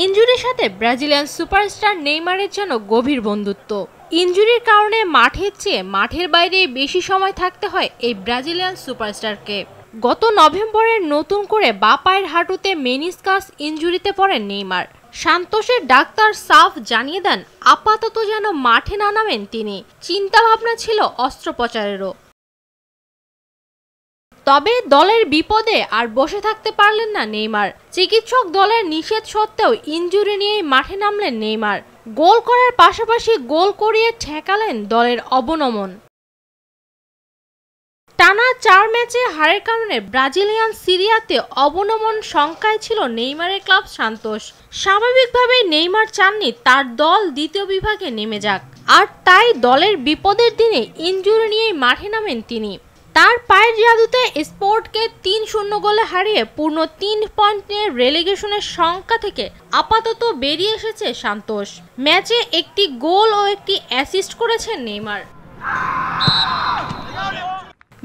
ইনজুরির সাথে Brazilian superstar নেইমারের যেন গভীর বন্ধুত্ব। ইনজুরির কারণে মাঠের চেয়ে মাঠের বাইরে বেশি সময় থাকতে হয় এই ব্রাজিলিয়ান সুপারস্টারকে। গত নভেম্বরে নতুন করে বাঁ পায়ের হাঁটুতে মেনিসকাস ইনজুরিতে পড়েন নেইমার। সান্তোসের ডাক্তার সাফ জানিয়ে দেন আপাতত যেন মাঠে না নামেন তিনি। চিন্তাভাবনা ছিল অস্ত্রোপচারেরও। তবে দলের বিপদে আর বসে থাকতে পারলেন না নেইমার। চিকিৎসক দলের নিষেধ সত্ত্বেও ইনজুরি নিয়েই মাঠে নামলেন নেইমার। গোল করার পাশাপাশি গোল করিয়ে ঠেকালেন দলের অবনমন। টানা 4 ম্যাচে হারের কারণে ব্রাজিলিয়ান সিরিয়াতে অবনমন শঙ্কায় ছিল নেইমারের ক্লাব সান্তোস। স্বাভাবিকভাবেই নেইমার চাননি তার দল দ্বিতীয় বিভাগে নেমে যাক, আর তাই দলের বিপদের দিনে ইনজুরি নিয়েই মাঠে নামেন তিনি। তার পায়ের জাদুতে স্পোর্টকে 3-0 গোলে হারিয়ে পূর্ণ 3 পয়েন্ট নিয়ে রেলিগেশনের শঙ্কা থেকে আপাতত বেরিয়ে এসেছে সান্তোস। ম্যাচে একটি গোল ও একটি অ্যাসিস্ট করেছেন নেইমার।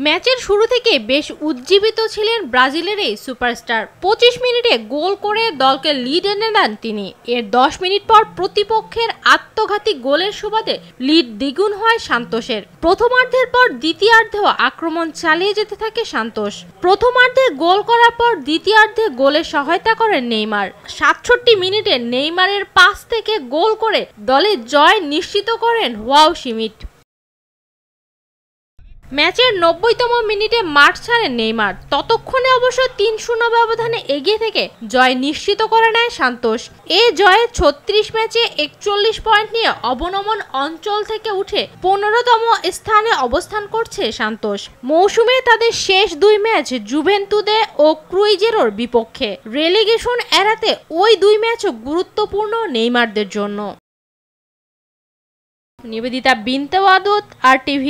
ম্যাচের শুরু থেকে বেশ উজ্জীবিত ছিলেন ব্রাজিলের এই সুপারস্টার। 25 মিনিটে গোল করে দলকে লিড এনে দেন তিনি। এর 10 মিনিট পর প্রতিপক্ষের আত্মঘাতী গোলের সুবাদে লিড দ্বিগুণ হয় সান্তোসের। প্রথমার্ধের পর দ্বিতীয়ার্ধেও আক্রমণ চালিয়ে যেতে থাকে সান্তোস। প্রথমার্ধে গোল করার পর দ্বিতীয়ার্ধে গোলে সহায়তা করেন নেইমার। 67 মিনিটে নেইমারের পাস থেকে গোল করে দলের জয় নিশ্চিত করেন ওয়াও শিমিট। ম্যাচের 90তম মিনিটে মাঠ ছাড়েন নেইমার। ততক্ষণে অবশ্য 3-0 ব্যবধানে এগিয়ে থেকে জয় নিশ্চিত করে নেয় সান্তোস। এ জয়ে 36 ম্যাচে 41 পয়েন্ট নিয়ে অবনমন অঞ্চল থেকে উঠে 15তম স্থানে অবস্থান করছে সান্তোস। মৌসুমে তাদের শেষ 2 ম্যাচ জুভেন্তুদে ও ক্রুইজেরোর বিপক্ষে। রেলিগেশন এড়াতে ওই 2 ম্যাচও গুরুত্বপূর্ণ নেইমারদের জন্য। নিবেদিতা বিনতে ওয়াদুদ, RTV।